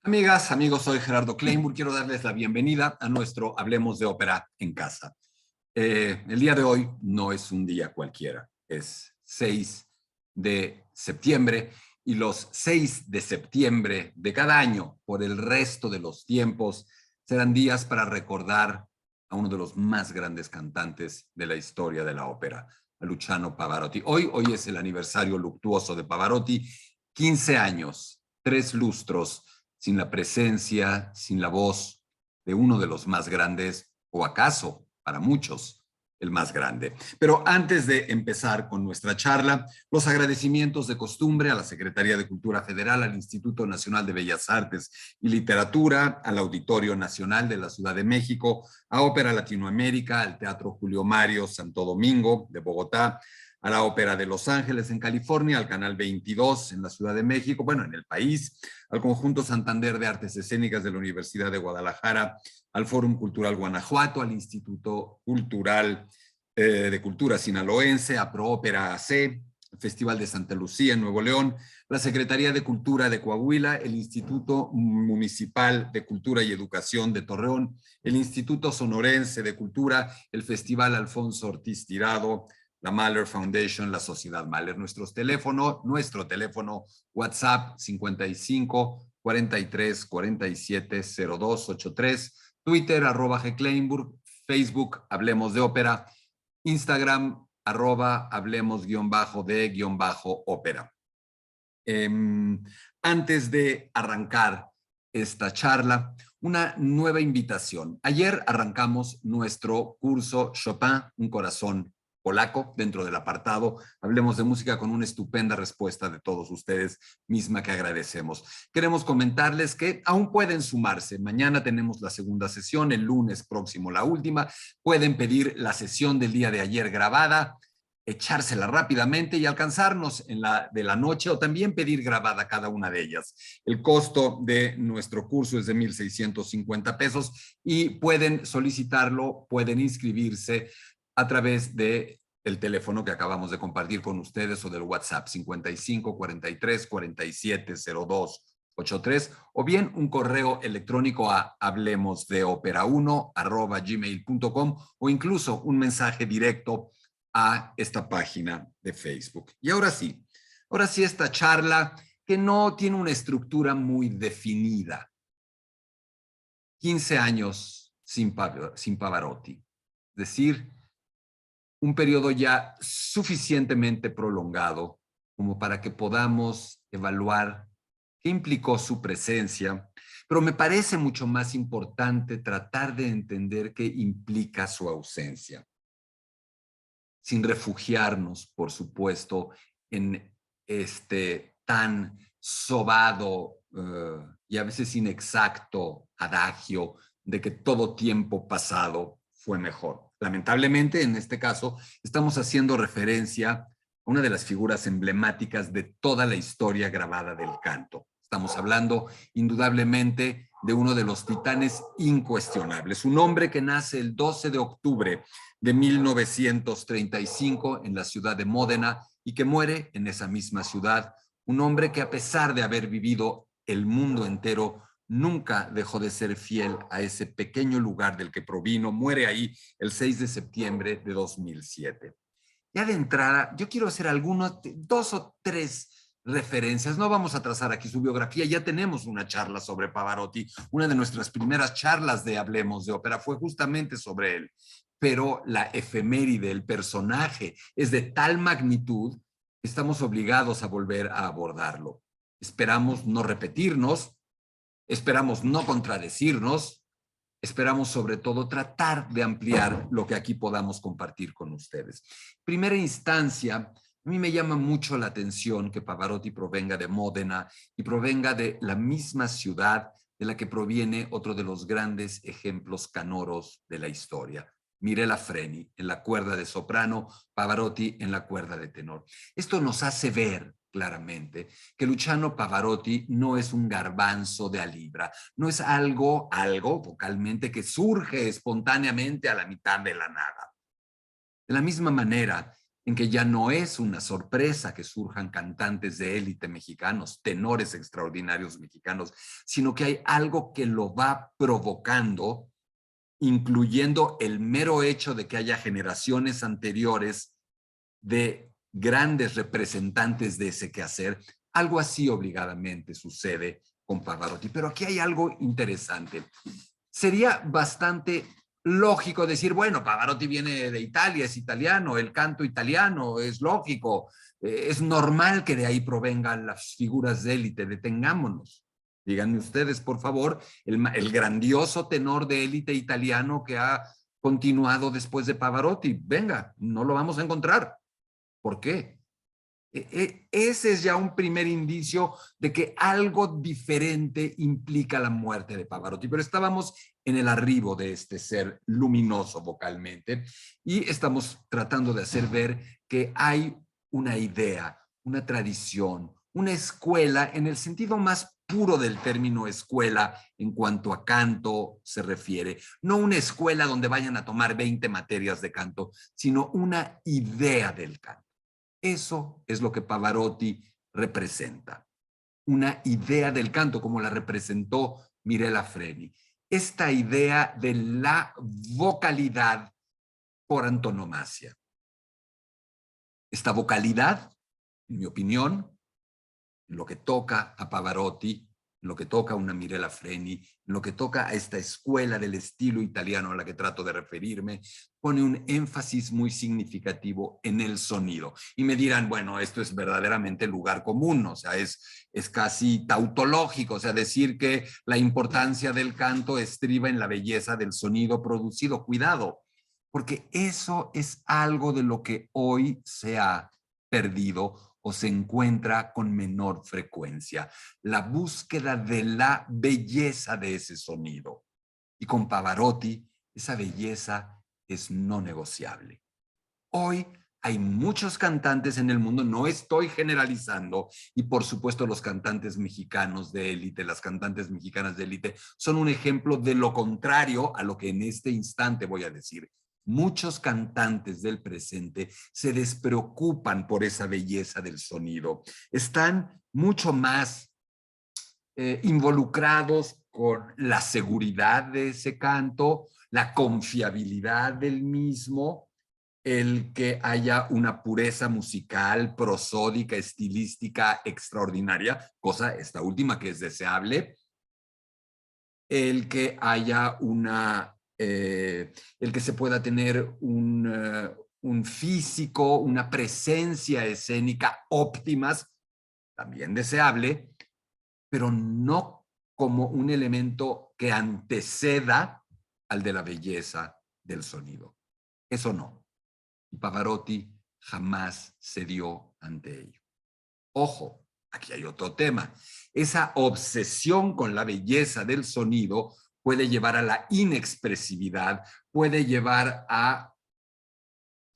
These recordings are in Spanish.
Amigas, amigos, soy Gerardo Kleinburg. Quiero darles la bienvenida a nuestro Hablemos de Ópera en Casa. El día de hoy no es un día cualquiera, es 6 de septiembre y los 6 de septiembre de cada año, por el resto de los tiempos, serán días para recordar a uno de los más grandes cantantes de la historia de la ópera, a Luciano Pavarotti. Hoy es el aniversario luctuoso de Pavarotti, 15 años, 3 lustros, sin la presencia, sin la voz de uno de los más grandes, o acaso, para muchos, el más grande. Pero antes de empezar con nuestra charla, los agradecimientos de costumbre a la Secretaría de Cultura Federal, al Instituto Nacional de Bellas Artes y Literatura, al Auditorio Nacional de la Ciudad de México, a Ópera Latinoamérica, al Teatro Julio Mario Santo Domingo de Bogotá, a la Ópera de Los Ángeles en California, al Canal 22 en la Ciudad de México, bueno, en el país, al Conjunto Santander de Artes Escénicas de la Universidad de Guadalajara, al Fórum Cultural Guanajuato, al Instituto Cultural de Cultura Sinaloense, a Proópera AC, el Festival de Santa Lucía en Nuevo León, la Secretaría de Cultura de Coahuila, el Instituto Municipal de Cultura y Educación de Torreón, el Instituto Sonorense de Cultura, el Festival Alfonso Ortiz Tirado, la Mahler Foundation, la Sociedad Mahler. Nuestro teléfono WhatsApp 55 43 47 02 83, Twitter @gkleinburg, Facebook Hablemos de Ópera, Instagram @hablemos_de_ópera. Antes de arrancar esta charla, una nueva invitación. Ayer arrancamos nuestro curso Chopin, un corazón polaco, dentro del apartado Hablemos de Música, con una estupenda respuesta de todos ustedes, misma que agradecemos. Queremos comentarles que aún pueden sumarse. Mañana tenemos la segunda sesión, el lunes próximo la última. Pueden pedir la sesión del día de ayer grabada, echársela rápidamente y alcanzarnos en la de la noche, o también pedir grabada cada una de ellas. El costo de nuestro curso es de 1,650 pesos y pueden solicitarlo, pueden inscribirse a través de el teléfono que acabamos de compartir con ustedes o del WhatsApp 55 43 47 02 83, o bien un correo electrónico a hablemosdeopera1@gmail.com, o incluso un mensaje directo a esta página de Facebook. Y ahora sí esta charla que no tiene una estructura muy definida. 15 años sin Pavarotti, es decir, un periodo ya suficientemente prolongado como para que podamos evaluar qué implicó su presencia, pero me parece mucho más importante tratar de entender qué implica su ausencia, sin refugiarnos, por supuesto, en este tan sobado y a veces inexacto adagio de que todo tiempo pasado fue mejor. Lamentablemente, en este caso, estamos haciendo referencia a una de las figuras emblemáticas de toda la historia grabada del canto. Estamos hablando indudablemente de uno de los titanes incuestionables, un hombre que nace el 12 de octubre de 1935 en la ciudad de Módena y que muere en esa misma ciudad, un hombre que, a pesar de haber vivido el mundo entero, nunca dejó de ser fiel a ese pequeño lugar del que provino. Muere ahí el 6 de septiembre de 2007. Ya de entrada, yo quiero hacer dos o tres referencias. No vamos a trazar aquí su biografía, ya tenemos una charla sobre Pavarotti. Una de nuestras primeras charlas de Hablemos de Ópera fue justamente sobre él. Pero la efeméride, el personaje, es de tal magnitud que estamos obligados a volver a abordarlo. Esperamos no repetirnos, esperamos no contradecirnos, esperamos sobre todo tratar de ampliar lo que aquí podamos compartir con ustedes. En primera instancia, a mí me llama mucho la atención que Pavarotti provenga de Módena y provenga de la misma ciudad de la que proviene otro de los grandes ejemplos canoros de la historia, Mirella Freni en la cuerda de soprano, Pavarotti en la cuerda de tenor. Esto nos hace ver claramente que Luciano Pavarotti no es un garbanzo de a libra, no es algo vocalmente que surge espontáneamente a la mitad de la nada. De la misma manera en que ya no es una sorpresa que surjan cantantes de élite mexicanos, tenores extraordinarios mexicanos, sino que hay algo que lo va provocando, incluyendo el mero hecho de que haya generaciones anteriores de grandes representantes de ese quehacer. Algo así obligadamente sucede con Pavarotti. Pero aquí hay algo interesante. Sería bastante lógico decir, bueno, Pavarotti viene de Italia, es italiano, el canto italiano, es lógico, es normal que de ahí provengan las figuras de élite, detengámonos. Díganme ustedes, por favor, el grandioso tenor de élite italiano que ha continuado después de Pavarotti. Venga, no lo vamos a encontrar. ¿Por qué? Ese es ya un primer indicio de que algo diferente implica la muerte de Pavarotti, pero estábamos en el arribo de este ser luminoso vocalmente y estamos tratando de hacer ver que hay una idea, una tradición, una escuela en el sentido más puro del término escuela en cuanto a canto se refiere. No una escuela donde vayan a tomar 20 materias de canto, sino una idea del canto. Eso es lo que Pavarotti representa. Una idea del canto como la representó Mirella Freni. Esta idea de la vocalidad por antonomasia. Esta vocalidad, en mi opinión, en lo que toca a Pavarotti, en lo que toca a una Mirella Freni, en lo que toca a esta escuela del estilo italiano a la que trato de referirme, pone un énfasis muy significativo en el sonido. Y me dirán, bueno, esto es verdaderamente lugar común, o sea, es casi tautológico, o sea, decir que la importancia del canto estriba en la belleza del sonido producido. Cuidado, porque eso es algo de lo que hoy se ha perdido o se encuentra con menor frecuencia. La búsqueda de la belleza de ese sonido. Y con Pavarotti, esa belleza es no negociable. Hoy hay muchos cantantes en el mundo, no estoy generalizando, y por supuesto los cantantes mexicanos de élite, las cantantes mexicanas de élite, son un ejemplo de lo contrario a lo que en este instante voy a decir. Muchos cantantes del presente se despreocupan por esa belleza del sonido. Están mucho más involucrados con la seguridad de ese canto, la confiabilidad del mismo, el que haya una pureza musical, prosódica, estilística extraordinaria, cosa esta última que es deseable, el que haya el que se pueda tener un físico, una presencia escénica óptimas, también deseable, pero no como un elemento que anteceda al de la belleza del sonido. Eso no. Y Pavarotti jamás cedió ante ello. Ojo, aquí hay otro tema. Esa obsesión con la belleza del sonido puede llevar a la inexpresividad, puede llevar a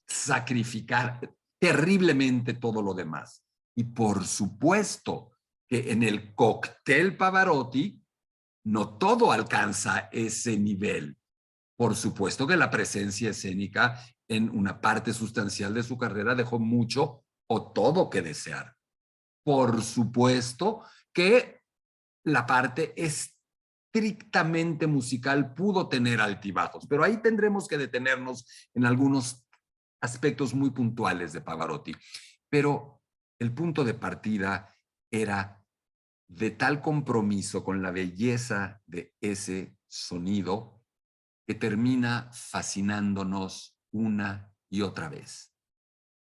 sacrificar terriblemente todo lo demás. Y por supuesto que en el cóctel Pavarotti no todo alcanza ese nivel. Por supuesto que la presencia escénica en una parte sustancial de su carrera dejó mucho o todo que desear. Por supuesto que la parte estrictamente musical pudo tener altibajos, pero ahí tendremos que detenernos en algunos aspectos muy puntuales de Pavarotti. Pero el punto de partida era de tal compromiso con la belleza de ese sonido que termina fascinándonos una y otra vez.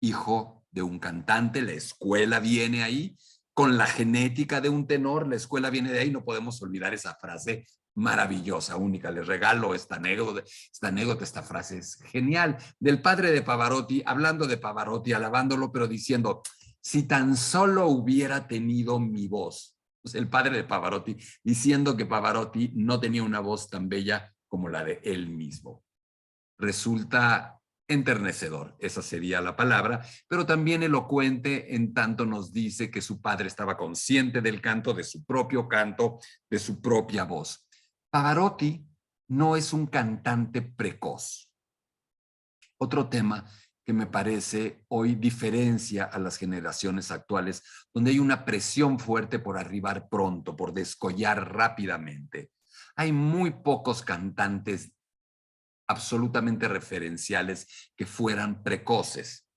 Hijo de un cantante, la escuela viene ahí, con la genética de un tenor, la escuela viene de ahí, no podemos olvidar esa frase maravillosa, única. Les regalo esta anécdota, esta frase es genial, del padre de Pavarotti, hablando de Pavarotti, alabándolo, pero diciendo, si tan solo hubiera tenido mi voz. Pues el padre de Pavarotti diciendo que Pavarotti no tenía una voz tan bella como la de él mismo. Resulta enternecedor, esa sería la palabra, pero también elocuente en tanto nos dice que su padre estaba consciente del canto, de su propio canto, de su propia voz. Pavarotti no es un cantante precoz. Otro tema que me parece hoy diferencia a las generaciones actuales, donde hay una presión fuerte por arribar pronto, por descollar rápidamente. Hay muy pocos cantantes absolutamente referenciales que fueran precoces.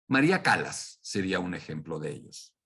María Callas sería un ejemplo de ellos.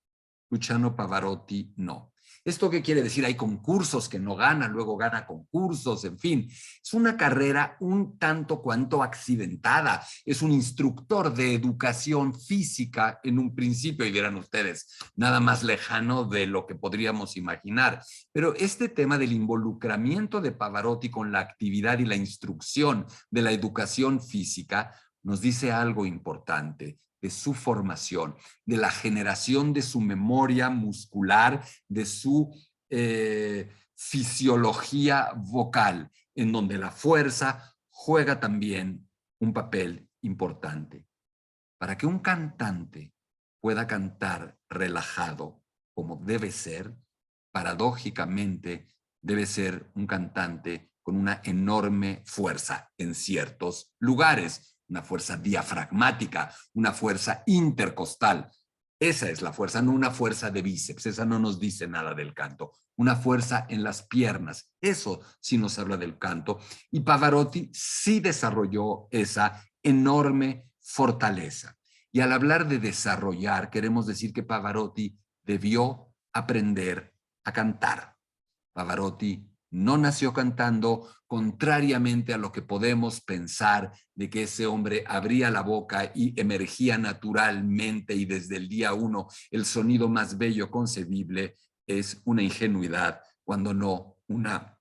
Luciano Pavarotti no. ¿Esto qué quiere decir? Hay concursos que no gana, luego gana concursos, en fin. Es una carrera un tanto cuanto accidentada. Es un instructor de educación física en un principio, y dirán ustedes, nada más lejano de lo que podríamos imaginar. Pero este tema del involucramiento de Pavarotti con la actividad y la instrucción de la educación física nos dice algo importante de su formación, de la generación de su memoria muscular, de su fisiología vocal, en donde la fuerza juega también un papel importante. Para que un cantante pueda cantar relajado como debe ser, paradójicamente debe ser un cantante con una enorme fuerza en ciertos lugares, una fuerza diafragmática, una fuerza intercostal. Esa es la fuerza, no una fuerza de bíceps, esa no nos dice nada del canto, una fuerza en las piernas, eso sí nos habla del canto. Y Pavarotti sí desarrolló esa enorme fortaleza. Y al hablar de desarrollar, queremos decir que Pavarotti debió aprender a cantar. Pavarotti no nació cantando, contrariamente a lo que podemos pensar de que ese hombre abría la boca y emergía naturalmente y desde el día uno el sonido más bello concebible. Es una ingenuidad, cuando no una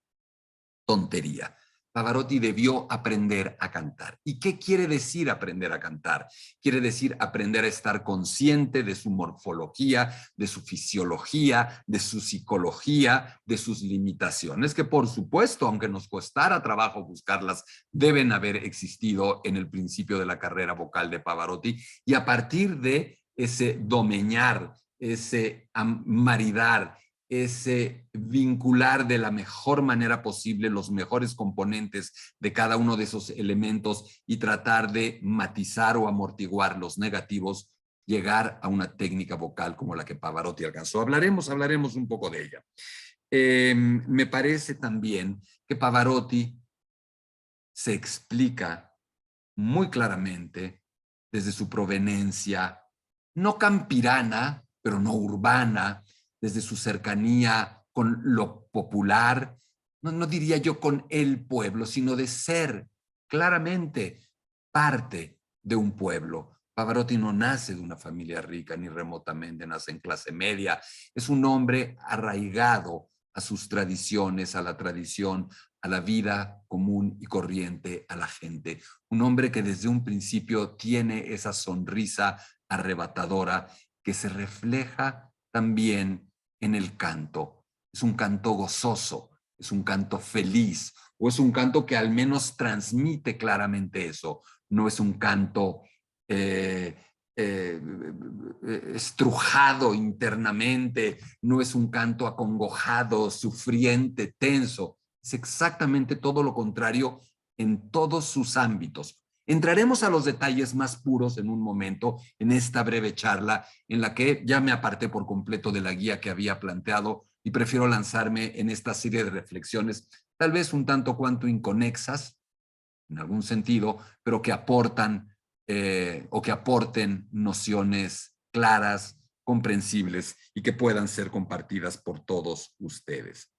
tontería. Pavarotti debió aprender a cantar. ¿Y qué quiere decir aprender a cantar? Quiere decir aprender a estar consciente de su morfología, de su fisiología, de su psicología, de sus limitaciones, que por supuesto, aunque nos costara trabajo buscarlas, deben haber existido en el principio de la carrera vocal de Pavarotti, y a partir de ese domeñar, ese maridar, ese vincular de la mejor manera posible los mejores componentes de cada uno de esos elementos y tratar de matizar o amortiguar los negativos, llegar a una técnica vocal como la que Pavarotti alcanzó. Hablaremos un poco de ella. Me parece también que Pavarotti se explica muy claramente desde su proveniencia, no campirana, pero no urbana, desde su cercanía con lo popular, no diría yo con el pueblo, sino de ser claramente parte de un pueblo. Pavarotti no nace de una familia rica, ni remotamente nace en clase media. Es un hombre arraigado a sus tradiciones, a la tradición, a la vida común y corriente, a la gente. Un hombre que desde un principio tiene esa sonrisa arrebatadora que se refleja también en el canto. Es un canto gozoso, es un canto feliz, o es un canto que al menos transmite claramente eso. No es un canto estrujado internamente, no es un canto acongojado, sufriente, tenso. Es exactamente todo lo contrario en todos sus ámbitos. Entraremos a los detalles más puros en un momento, en esta breve charla, en la que ya me aparté por completo de la guía que había planteado y prefiero lanzarme en esta serie de reflexiones, tal vez un tanto cuanto inconexas, en algún sentido, pero que aportan o que aporten nociones claras, comprensibles y que puedan ser compartidas por todos ustedes.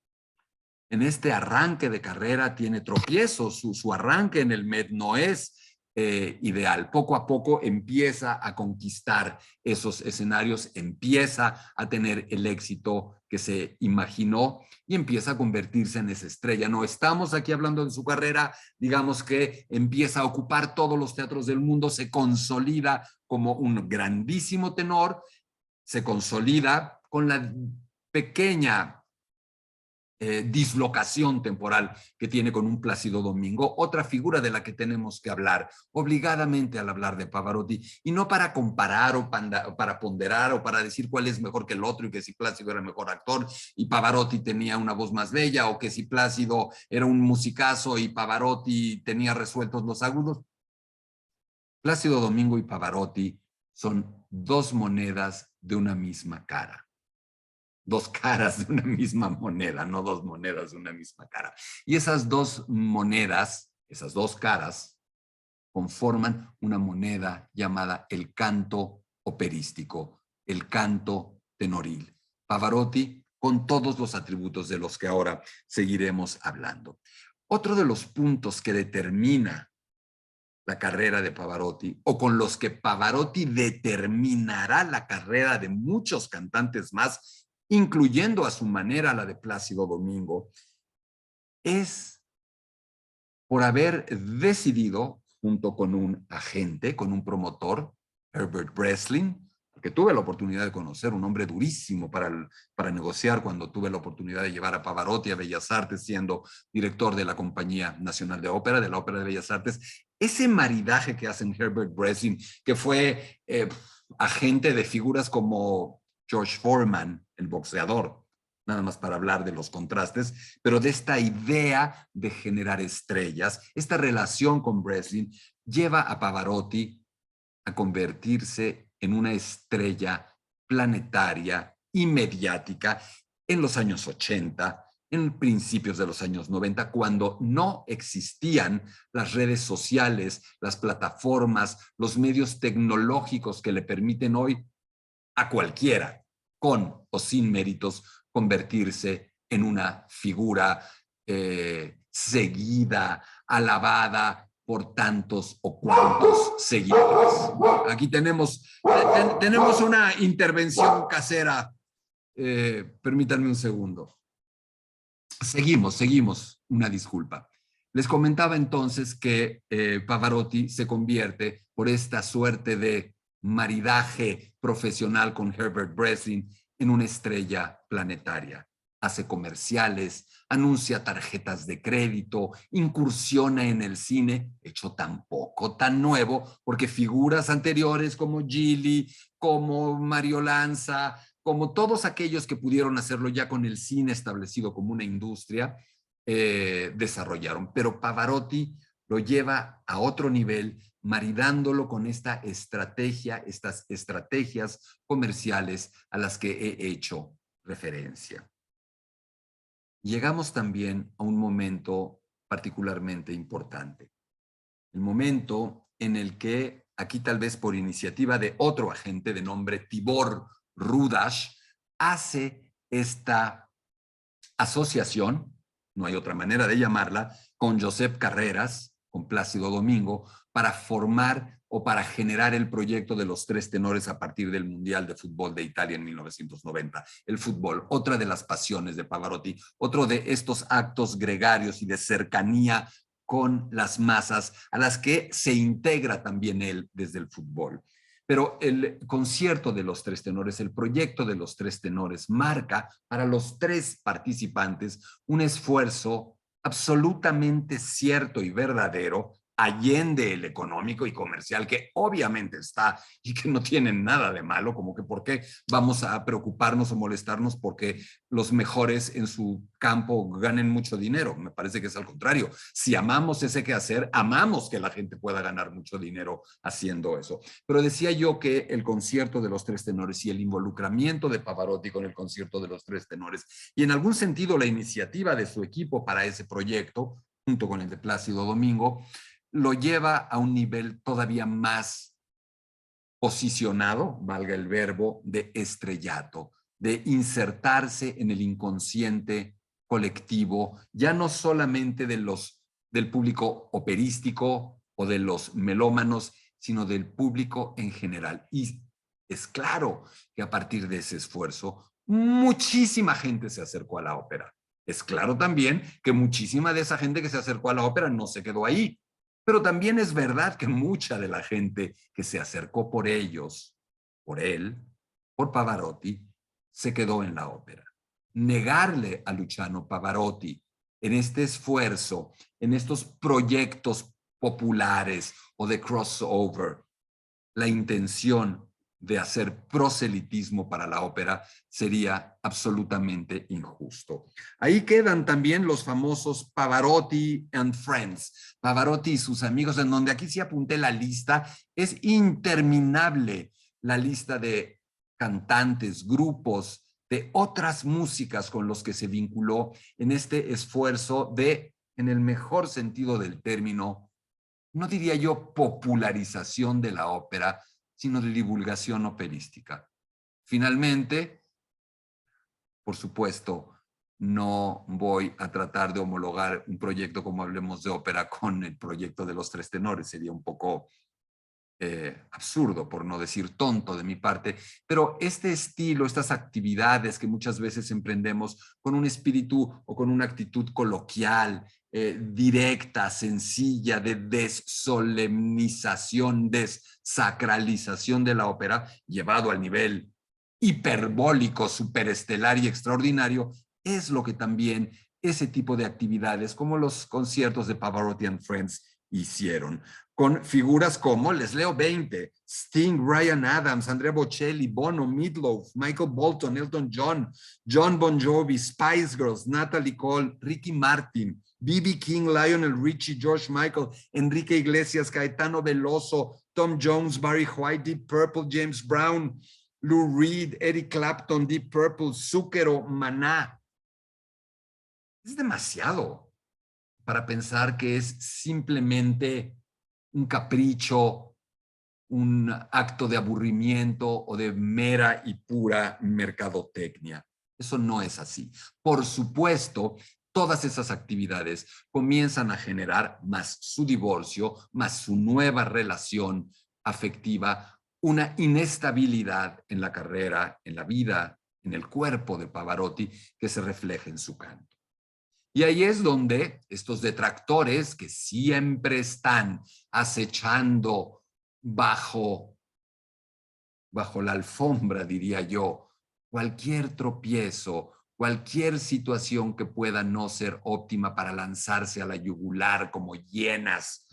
En este arranque de carrera tiene tropiezos, su arranque en el MED no es ideal. Poco a poco empieza a conquistar esos escenarios, empieza a tener el éxito que se imaginó y empieza a convertirse en esa estrella. No estamos aquí hablando de su carrera, digamos que empieza a ocupar todos los teatros del mundo, se consolida como un grandísimo tenor, se consolida con la pequeña dislocación temporal que tiene con un Plácido Domingo, otra figura de la que tenemos que hablar obligadamente al hablar de Pavarotti, y no para comparar o para ponderar o para decir cuál es mejor que el otro y que si Plácido era mejor actor y Pavarotti tenía una voz más bella, o que si Plácido era un musicazo y Pavarotti tenía resueltos los agudos. Plácido Domingo y Pavarotti son dos monedas de una misma cara. Dos caras de una misma moneda, no dos monedas de una misma cara. Y esas dos monedas, esas dos caras, conforman una moneda llamada el canto operístico, el canto tenoril. Pavarotti con todos los atributos de los que ahora seguiremos hablando. Otro de los puntos que determina la carrera de Pavarotti, o con los que Pavarotti determinará la carrera de muchos cantantes más, incluyendo a su manera la de Plácido Domingo, es por haber decidido, junto con un agente, con un promotor, Herbert Breslin, que tuve la oportunidad de conocer, un hombre durísimo para negociar cuando tuve la oportunidad de llevar a Pavarotti a Bellas Artes, siendo director de la Compañía Nacional de Ópera, de la Ópera de Bellas Artes. Ese maridaje que hacen Herbert Breslin, que fue agente de figuras como George Foreman, el boxeador, nada más para hablar de los contrastes, pero de esta idea de generar estrellas, esta relación con Breslin lleva a Pavarotti a convertirse en una estrella planetaria y mediática en los años 80, en principios de los años 90, cuando no existían las redes sociales, las plataformas, los medios tecnológicos que le permiten hoy a cualquiera, con o sin méritos, convertirse en una figura seguida, alabada por tantos o cuantos seguidores. Aquí tenemos una intervención casera. Permítanme un segundo. Seguimos. Una disculpa. Les comentaba entonces que Pavarotti se convierte por esta suerte de maridaje profesional con Herbert Breslin en una estrella planetaria. Hace comerciales, anuncia tarjetas de crédito, incursiona en el cine, hecho tampoco tan nuevo, porque figuras anteriores como Gili, como Mario Lanza, como todos aquellos que pudieron hacerlo ya con el cine establecido como una industria, desarrollaron. Pero Pavarotti lo lleva a otro nivel, maridándolo con esta estrategia, estas estrategias comerciales a las que he hecho referencia. Llegamos también a un momento particularmente importante. El momento en el que, aquí tal vez por iniciativa de otro agente de nombre Tibor Rudas, hace esta asociación, no hay otra manera de llamarla, con Josep Carreras, con Plácido Domingo, para formar o para generar el proyecto de los tres tenores a partir del Mundial de Fútbol de Italia en 1990. El fútbol, otra de las pasiones de Pavarotti, otro de estos actos gregarios y de cercanía con las masas a las que se integra también él desde el fútbol. Pero el concierto de los tres tenores, el proyecto de los tres tenores, marca para los tres participantes un esfuerzo absolutamente cierto y verdadero, allende el económico y comercial, que obviamente está y que no tiene nada de malo, como que por qué vamos a preocuparnos o molestarnos porque los mejores en su campo ganen mucho dinero. Me parece que es al contrario. Si amamos ese quehacer, amamos que la gente pueda ganar mucho dinero haciendo eso. Pero decía yo que el concierto de los tres tenores y el involucramiento de Pavarotti con el concierto de los tres tenores y en algún sentido la iniciativa de su equipo para ese proyecto, junto con el de Plácido Domingo, lo lleva a un nivel todavía más posicionado, valga el verbo, de estrellato, de insertarse en el inconsciente colectivo, ya no solamente del público operístico o de los melómanos, sino del público en general. Y es claro que a partir de ese esfuerzo, muchísima gente se acercó a la ópera. Es claro también que muchísima de esa gente que se acercó a la ópera no se quedó ahí. Pero también es verdad que mucha de la gente que se acercó por ellos, por él, por Pavarotti, se quedó en la ópera. Negarle a Luciano Pavarotti en este esfuerzo, en estos proyectos populares o de crossover, la intención de hacer proselitismo para la ópera sería absolutamente injusto. Ahí quedan también los famosos Pavarotti and Friends, Pavarotti y sus amigos, en donde aquí sí apunté la lista. Es interminable la lista de cantantes, grupos, de otras músicas con los que se vinculó en este esfuerzo de, en el mejor sentido del término, no diría yo popularización de la ópera, sino de divulgación operística. Finalmente, por supuesto, no voy a tratar de homologar un proyecto como Hablemos de Ópera con el proyecto de los tres tenores. Sería un poco absurdo, por no decir tonto de mi parte, pero este estilo, estas actividades que muchas veces emprendemos con un espíritu o con una actitud coloquial, directa, sencilla, de desolemnización, desacralización de la ópera, llevado al nivel hiperbólico, superestelar y extraordinario, es lo que también ese tipo de actividades, como los conciertos de Pavarotti and Friends, hicieron, con figuras como, les leo 20, Sting, Bryan Adams, Andrea Bocelli, Bono, Meatloaf, Michael Bolton, Elton John, John Bon Jovi, Spice Girls, Natalie Cole, Ricky Martin, B.B. King, Lionel Richie, George Michael, Enrique Iglesias, Caetano Veloso, Tom Jones, Barry White, Deep Purple, James Brown, Lou Reed, Eric Clapton, Deep Purple, Zúquero, Maná. Es demasiado para pensar que es simplemente un capricho, un acto de aburrimiento o de mera y pura mercadotecnia. Eso no es así. Por supuesto, todas esas actividades comienzan a generar más su divorcio, más su nueva relación afectiva, una inestabilidad en la carrera, en la vida, en el cuerpo de Pavarotti, que se refleja en su canto. Y ahí es donde estos detractores que siempre están acechando bajo la alfombra, diría yo, cualquier tropiezo, cualquier situación que pueda no ser óptima para lanzarse a la yugular como hienas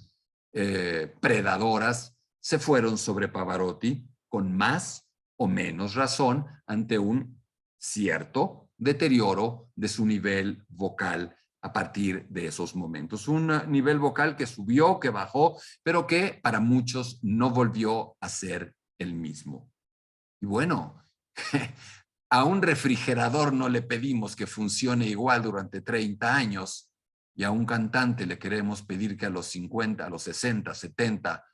predadoras, se fueron sobre Pavarotti con más o menos razón ante un cierto deterioro de su nivel vocal a partir de esos momentos. Un nivel vocal que subió, que bajó, pero que para muchos no volvió a ser el mismo. Y bueno, a un refrigerador no le pedimos que funcione igual durante 30 años y a un cantante le queremos pedir que a los 50, a los 60, 70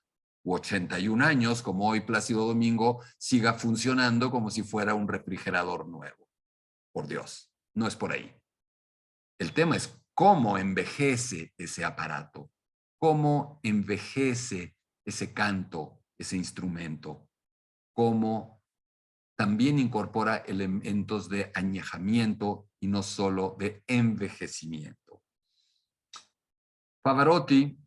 u 81 años, como hoy Plácido Domingo, siga funcionando como si fuera un refrigerador nuevo. Por Dios, no es por ahí. El tema es cómo envejece ese aparato, cómo envejece ese canto, ese instrumento, cómo también incorpora elementos de añejamiento y no solo de envejecimiento. Pavarotti,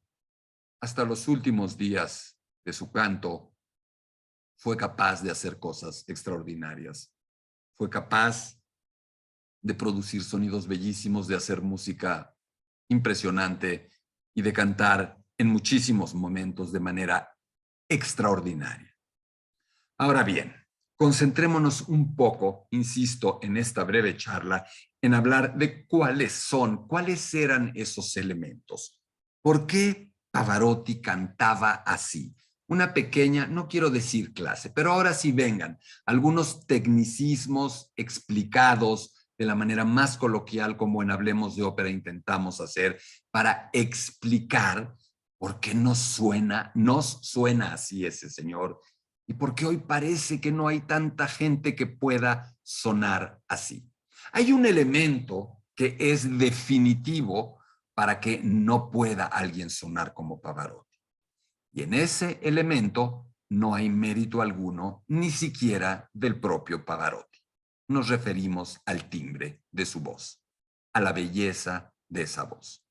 hasta los últimos días de su canto, fue capaz de hacer cosas extraordinarias. Fue capaz de producir sonidos bellísimos, de hacer música impresionante y de cantar en muchísimos momentos de manera extraordinaria. Ahora bien, concentrémonos un poco, insisto, en esta breve charla, en hablar de cuáles eran esos elementos. ¿Por qué Pavarotti cantaba así? Una pequeña, no quiero decir clase, pero ahora sí vengan algunos tecnicismos explicados de la manera más coloquial como en Hablemos de Ópera intentamos hacer para explicar por qué nos suena así ese señor y por qué hoy parece que no hay tanta gente que pueda sonar así. Hay un elemento que es definitivo para que no pueda alguien sonar como Pavarotti. Y en ese elemento no hay mérito alguno, ni siquiera del propio Pavarotti. Nos referimos al timbre de su voz, a la belleza de esa voz.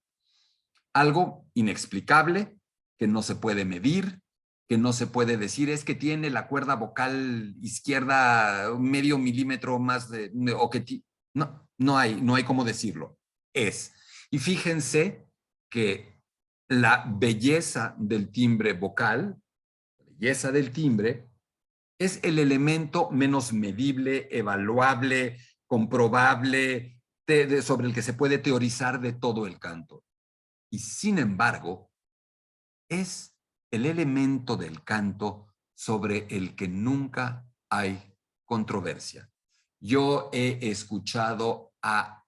Algo inexplicable, que no se puede medir, que no se puede decir, es que tiene la cuerda vocal izquierda medio milímetro más o que no hay cómo decirlo. Es. Y fíjense que la belleza del timbre vocal, la belleza del timbre, Es el elemento menos medible, evaluable, comprobable, sobre el que se puede teorizar de todo el canto. Y sin embargo, es el elemento del canto sobre el que nunca hay controversia. Yo he escuchado a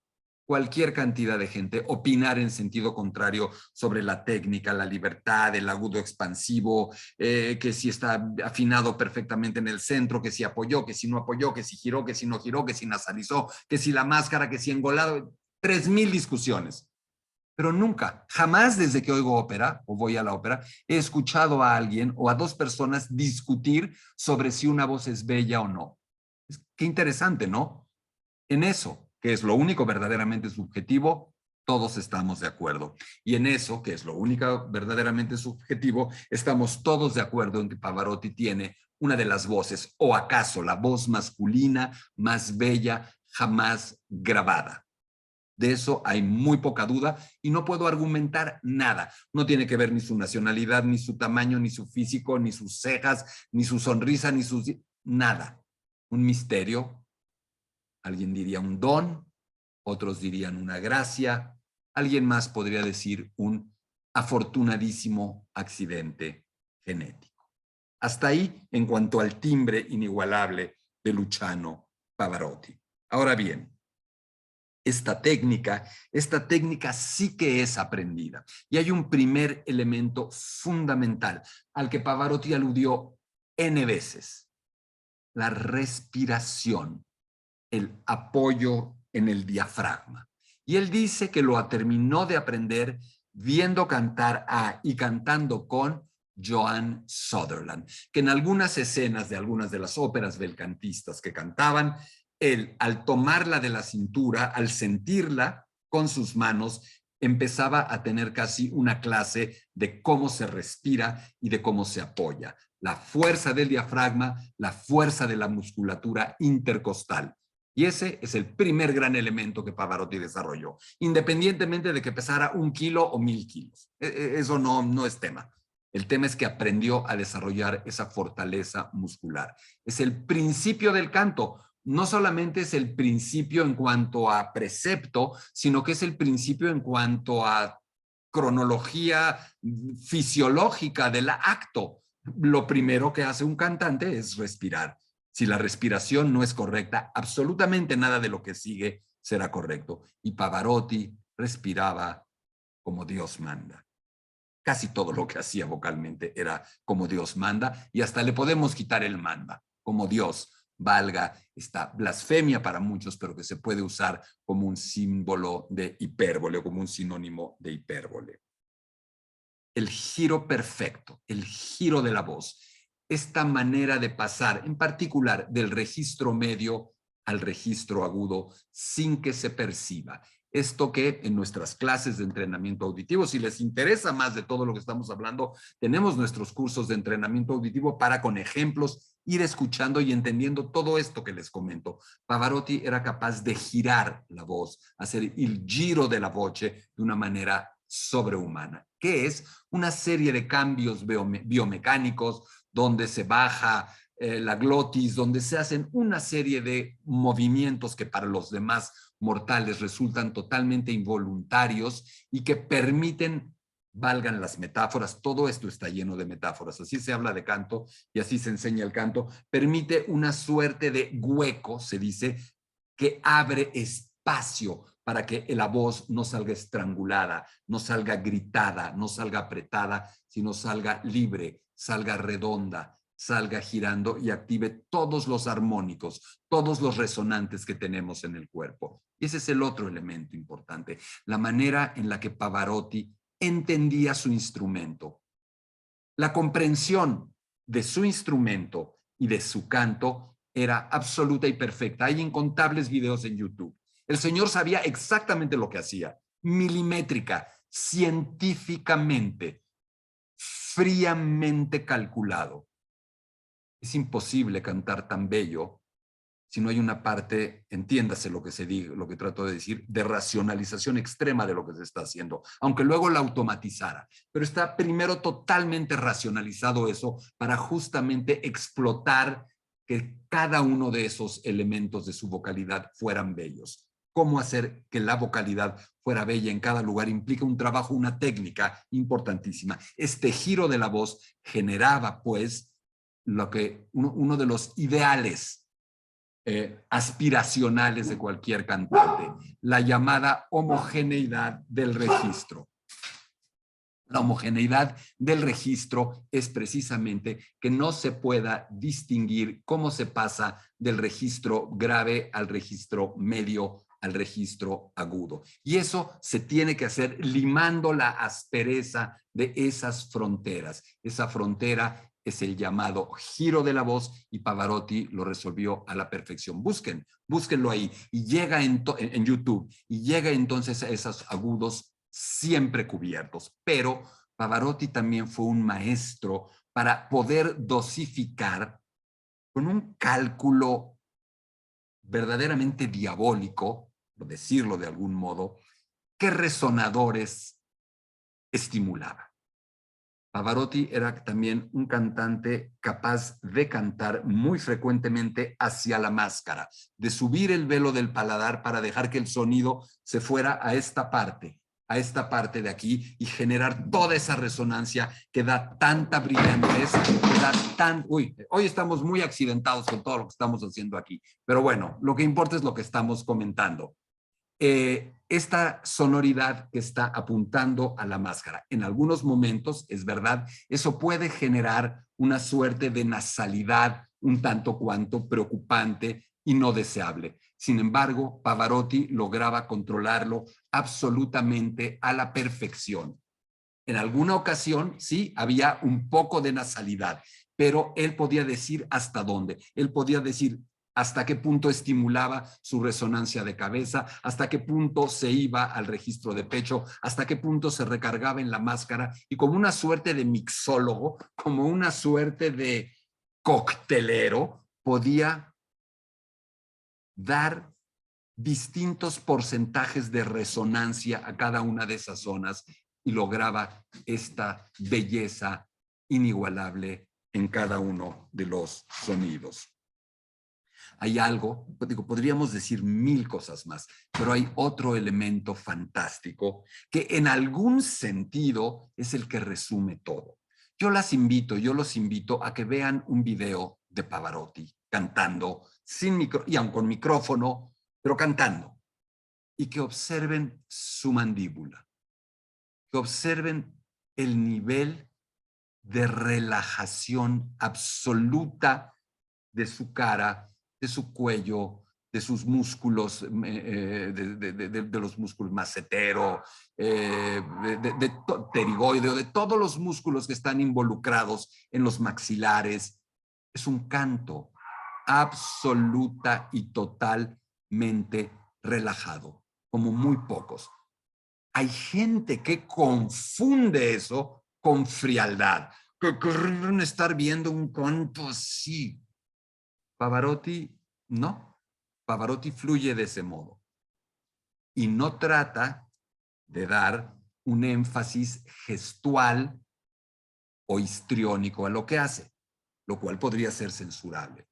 cualquier cantidad de gente opinar en sentido contrario sobre la técnica, la libertad, el agudo expansivo, que si está afinado perfectamente en el centro, que si apoyó, que si no apoyó, que si giró, que si no giró, que si nasalizó, que si la máscara, que si engolado, 3000 discusiones. Pero nunca, jamás desde que oigo ópera o voy a la ópera, he escuchado a alguien o a dos personas discutir sobre si una voz es bella o no. Qué interesante, ¿no? En eso, que es lo único verdaderamente subjetivo, todos estamos de acuerdo. Y en eso, que es lo único verdaderamente subjetivo, estamos todos de acuerdo en que Pavarotti tiene una de las voces, o acaso la voz masculina más bella jamás grabada. De eso hay muy poca duda y no puedo argumentar nada. No tiene que ver ni su nacionalidad, ni su tamaño, ni su físico, ni sus cejas, ni su sonrisa, ni sus... nada. Un misterio. Alguien diría un don, otros dirían una gracia, alguien más podría decir un afortunadísimo accidente genético. Hasta ahí en cuanto al timbre inigualable de Luciano Pavarotti. Ahora bien, esta técnica sí que es aprendida. Y hay un primer elemento fundamental al que Pavarotti aludió N veces: la respiración, el apoyo en el diafragma. Y él dice que lo terminó de aprender viendo cantar a y cantando con Joan Sutherland, que en algunas escenas de algunas de las óperas belcantistas que cantaban, él, al tomarla de la cintura, al sentirla con sus manos, empezaba a tener casi una clase de cómo se respira y de cómo se apoya. La fuerza del diafragma, la fuerza de la musculatura intercostal. Y ese es el primer gran elemento que Pavarotti desarrolló, independientemente de que pesara 1 kilo o 1000 kilos. Eso no es tema. El tema es que aprendió a desarrollar esa fortaleza muscular. Es el principio del canto. No solamente es el principio en cuanto a precepto, sino que es el principio en cuanto a cronología fisiológica del acto. Lo primero que hace un cantante es respirar. Si la respiración no es correcta, absolutamente nada de lo que sigue será correcto. Y Pavarotti respiraba como Dios manda. Casi todo lo que hacía vocalmente era como Dios manda, y hasta le podemos quitar el manda, como Dios, valga esta blasfemia para muchos, pero que se puede usar como un símbolo de hipérbole o como un sinónimo de hipérbole. El giro perfecto, el giro de la voz, esta manera de pasar, en particular del registro medio al registro agudo, sin que se perciba. Esto que en nuestras clases de entrenamiento auditivo, si les interesa más de todo lo que estamos hablando, tenemos nuestros cursos de entrenamiento auditivo para, con ejemplos, ir escuchando y entendiendo todo esto que les comento. Pavarotti era capaz de girar la voz, hacer el giro de la voce de una manera sobrehumana, que es una serie de cambios biomecánicos donde se baja la glotis, donde se hacen una serie de movimientos que para los demás mortales resultan totalmente involuntarios y que permiten, valgan las metáforas, todo esto está lleno de metáforas, así se habla de canto y así se enseña el canto, permite una suerte de hueco, se dice, que abre espacio para que la voz no salga estrangulada, no salga gritada, no salga apretada, sino salga libre, salga redonda, salga girando y active todos los armónicos, todos los resonantes que tenemos en el cuerpo. Y ese es el otro elemento importante, la manera en la que Pavarotti entendía su instrumento. La comprensión de su instrumento y de su canto era absoluta y perfecta. Hay incontables videos en YouTube. El señor sabía exactamente lo que hacía, milimétrica, científicamente, fríamente calculado. Es imposible cantar tan bello si no hay una parte, entiéndase lo que se diga, lo que trato de decir, de racionalización extrema de lo que se está haciendo, aunque luego la automatizara. Pero está primero totalmente racionalizado eso para justamente explotar que cada uno de esos elementos de su vocalidad fueran bellos. Cómo hacer que la vocalidad fuera bella en cada lugar implica un trabajo, una técnica importantísima. Este giro de la voz generaba, pues, uno de los ideales aspiracionales de cualquier cantante, la llamada homogeneidad del registro. La homogeneidad del registro es precisamente que no se pueda distinguir cómo se pasa del registro grave al registro medio al registro agudo. Y eso se tiene que hacer limando la aspereza de esas fronteras. Esa frontera es el llamado giro de la voz y Pavarotti lo resolvió a la perfección. Búsquenlo ahí y llega en YouTube y llega entonces a esos agudos siempre cubiertos, pero Pavarotti también fue un maestro para poder dosificar con un cálculo verdaderamente diabólico, por decirlo de algún modo, qué resonadores estimulaba. Pavarotti era también un cantante capaz de cantar muy frecuentemente hacia la máscara, de subir el velo del paladar para dejar que el sonido se fuera a esta parte de aquí y generar toda esa resonancia que da tanta brillantez, que da tan... Uy, hoy estamos muy accidentados con todo lo que estamos haciendo aquí, pero bueno, lo que importa es lo que estamos comentando. Esta sonoridad que está apuntando a la máscara. En algunos momentos, es verdad, eso puede generar una suerte de nasalidad un tanto cuanto preocupante y no deseable. Sin embargo, Pavarotti lograba controlarlo absolutamente a la perfección. En alguna ocasión, sí, había un poco de nasalidad, pero él podía decir hasta dónde. Él podía decir hasta qué punto estimulaba su resonancia de cabeza, hasta qué punto se iba al registro de pecho, hasta qué punto se recargaba en la máscara y como una suerte de mixólogo, como una suerte de coctelero, podía dar distintos porcentajes de resonancia a cada una de esas zonas y lograba esta belleza inigualable en cada uno de los sonidos. Hay algo, digo, podríamos decir mil cosas más, pero hay otro elemento fantástico que en algún sentido es el que resume todo. Yo los invito a que vean un video de Pavarotti cantando sin micro, y aun con micrófono, pero cantando, y que observen su mandíbula, que observen el nivel de relajación absoluta de su cara, de su cuello, de sus músculos, de los músculos macetero, pterigoideo, de todos los músculos que están involucrados en los maxilares. Es un canto absoluta y totalmente relajado, como muy pocos. Hay gente que confunde eso con frialdad, que creen estar viendo un canto así. Pavarotti no, Pavarotti fluye de ese modo y no trata de dar un énfasis gestual o histriónico a lo que hace, lo cual podría ser censurable.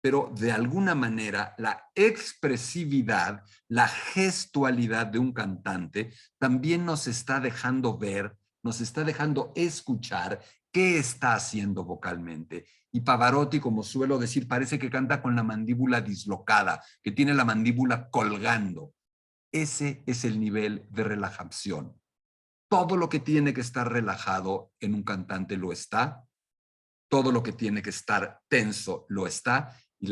Pero de alguna manera la expresividad, la gestualidad de un cantante también nos está dejando ver, nos está dejando escuchar qué está haciendo vocalmente. Y Pavarotti, como suelo decir, parece que canta con la mandíbula dislocada, que tiene la mandíbula colgando. Ese es el nivel de relajación. Todo lo que tiene que estar relajado en un cantante lo está, todo lo que tiene que estar tenso lo está, y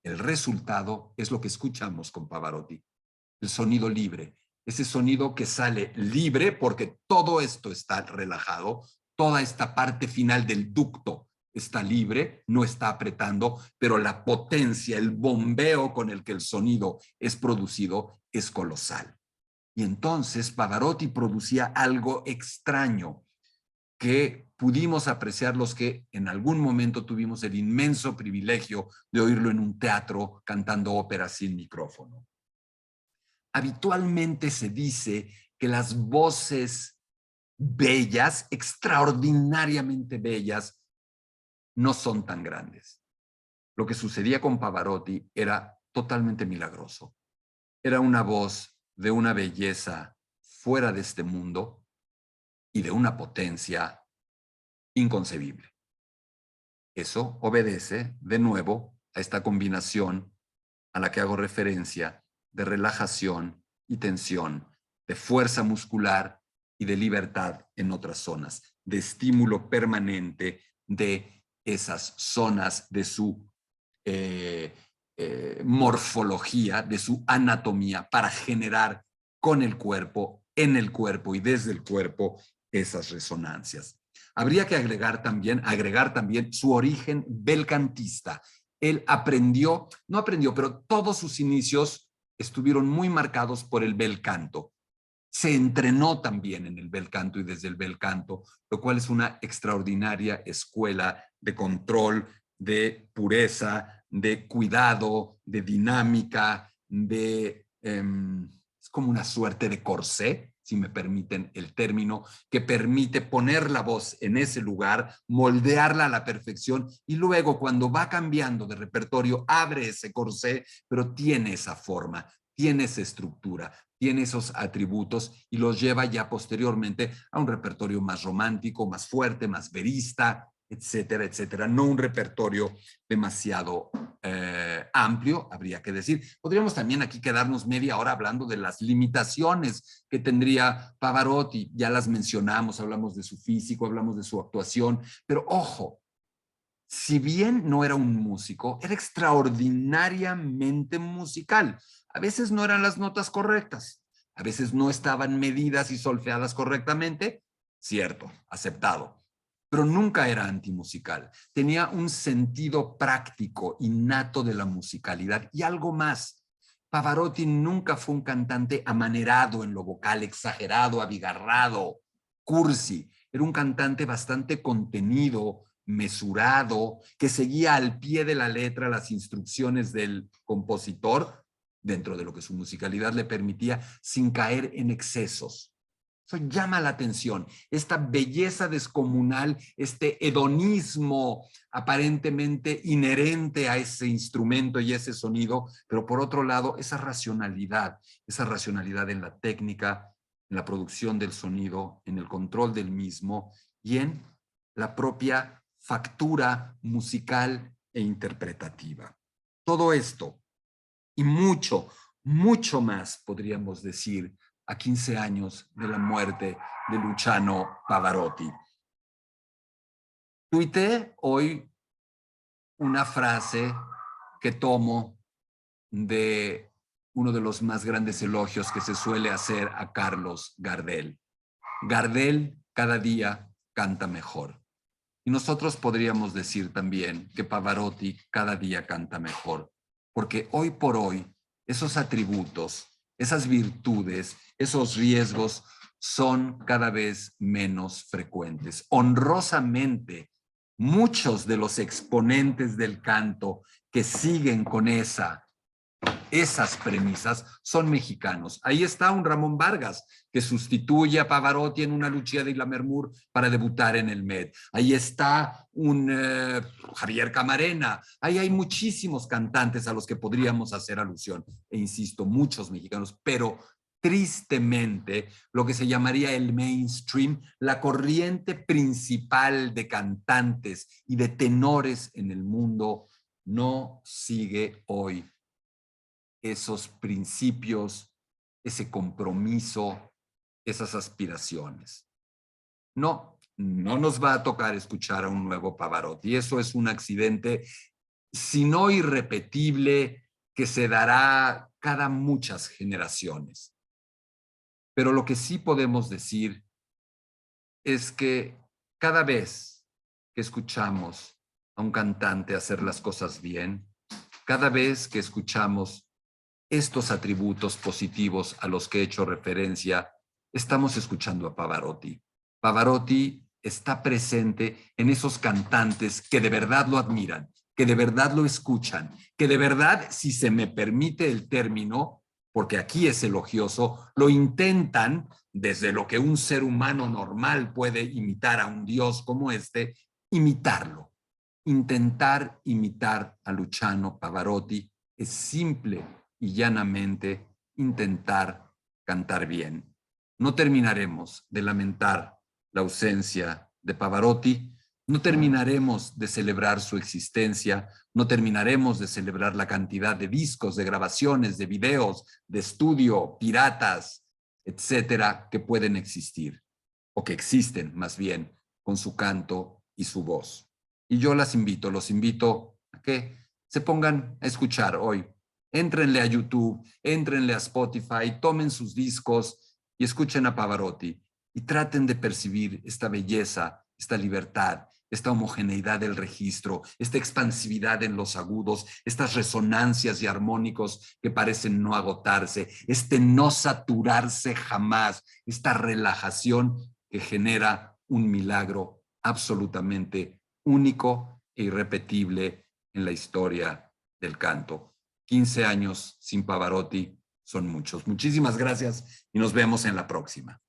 el resultado es lo que escuchamos con Pavarotti, el sonido libre, ese sonido que sale libre porque todo esto está relajado, toda esta parte final del ducto está libre, no está apretando, pero la potencia, el bombeo con el que el sonido es producido es colosal. Y entonces Pavarotti producía algo extraño que pudimos apreciar los que en algún momento tuvimos el inmenso privilegio de oírlo en un teatro cantando ópera sin micrófono. Habitualmente se dice que las voces bellas, extraordinariamente bellas, no son tan grandes. lo que sucedía con Pavarotti era totalmente milagroso. Era una voz de una belleza fuera de este mundo y de una potencia inconcebible. Eso obedece, de nuevo, a esta combinación a la que hago referencia de relajación y tensión, de fuerza muscular y de libertad en otras zonas, de estímulo permanente de esas zonas de su morfología, de su anatomía, para generar con el cuerpo, en el cuerpo y desde el cuerpo esas resonancias. Habría que agregar también su origen belcantista. Él no aprendió, pero todos sus inicios estuvieron muy marcados por el bel canto. Se entrenó también en el bel canto y desde el bel canto, lo cual es una extraordinaria escuela de control, de pureza, de cuidado, de dinámica, es como una suerte de corsé, si me permiten el término, que permite poner la voz en ese lugar, moldearla a la perfección y luego cuando va cambiando de repertorio abre ese corsé, pero tiene esa forma, tiene esa estructura, tiene esos atributos y los lleva ya posteriormente a un repertorio más romántico, más fuerte, más verista, etcétera, etcétera. No un repertorio demasiado amplio, habría que decir. Podríamos también aquí quedarnos media hora hablando de las limitaciones que tendría Pavarotti. Ya las mencionamos, hablamos de su físico, hablamos de su actuación, pero ojo, si bien no era un músico, era extraordinariamente musical. A veces no eran las notas correctas, a veces no estaban medidas y solfeadas correctamente, cierto, aceptado, pero nunca era antimusical. Tenía un sentido práctico, innato de la musicalidad y algo más. Pavarotti nunca fue un cantante amanerado en lo vocal, exagerado, abigarrado, cursi. Era un cantante bastante contenido, mesurado, que seguía al pie de la letra las instrucciones del compositor, dentro de lo que su musicalidad le permitía, sin caer en excesos. Eso llama la atención, esta belleza descomunal, este hedonismo aparentemente inherente a ese instrumento y ese sonido, pero por otro lado, esa racionalidad en la técnica, en la producción del sonido, en el control del mismo y en la propia factura musical e interpretativa. Todo esto y mucho, mucho más podríamos decir a 15 años de la muerte de Luciano Pavarotti. Tuiteé hoy una frase que tomo de uno de los más grandes elogios que se suele hacer a Carlos Gardel. Gardel cada día canta mejor. Y nosotros podríamos decir también que Pavarotti cada día canta mejor, porque hoy por hoy esos atributos, esas virtudes, esos riesgos son cada vez menos frecuentes. Honrosamente, muchos de los exponentes del canto que siguen con esas premisas son mexicanos. Ahí está un Ramón Vargas que sustituye a Pavarotti en una Lucia di Lammermoor para debutar en el Met. Ahí está un Javier Camarena. Ahí hay muchísimos cantantes a los que podríamos hacer alusión. E insisto, muchos mexicanos, pero tristemente lo que se llamaría el mainstream, la corriente principal de cantantes y de tenores en el mundo, no sigue hoy esos principios, ese compromiso, esas aspiraciones. No, no nos va a tocar escuchar a un nuevo Pavarotti. Eso es un accidente, si no irrepetible, que se dará cada muchas generaciones. Pero lo que sí podemos decir es que cada vez que escuchamos a un cantante hacer las cosas bien, cada vez que escuchamos estos atributos positivos a los que he hecho referencia, estamos escuchando a Pavarotti. Pavarotti está presente en esos cantantes que de verdad lo admiran, que de verdad lo escuchan, que de verdad, si se me permite el término, porque aquí es elogioso, lo intentan desde lo que un ser humano normal puede imitar a un dios como este, imitarlo. intentar imitar a Luciano Pavarotti es simple y llanamente intentar cantar bien. No terminaremos de lamentar la ausencia de Pavarotti, no terminaremos de celebrar su existencia, no terminaremos de celebrar la cantidad de discos, de grabaciones, de videos, de estudio, piratas, etcétera, que pueden existir, o que existen más bien, con su canto y su voz. Y yo los invito a que se pongan a escuchar hoy. Éntrenle a YouTube, éntrenle a Spotify, tomen sus discos y escuchen a Pavarotti y traten de percibir esta belleza, esta libertad, esta homogeneidad del registro, esta expansividad en los agudos, estas resonancias y armónicos que parecen no agotarse, este no saturarse jamás, esta relajación que genera un milagro absolutamente único e irrepetible en la historia del canto. 15 años sin Pavarotti son muchos. Muchísimas gracias y nos vemos en la próxima.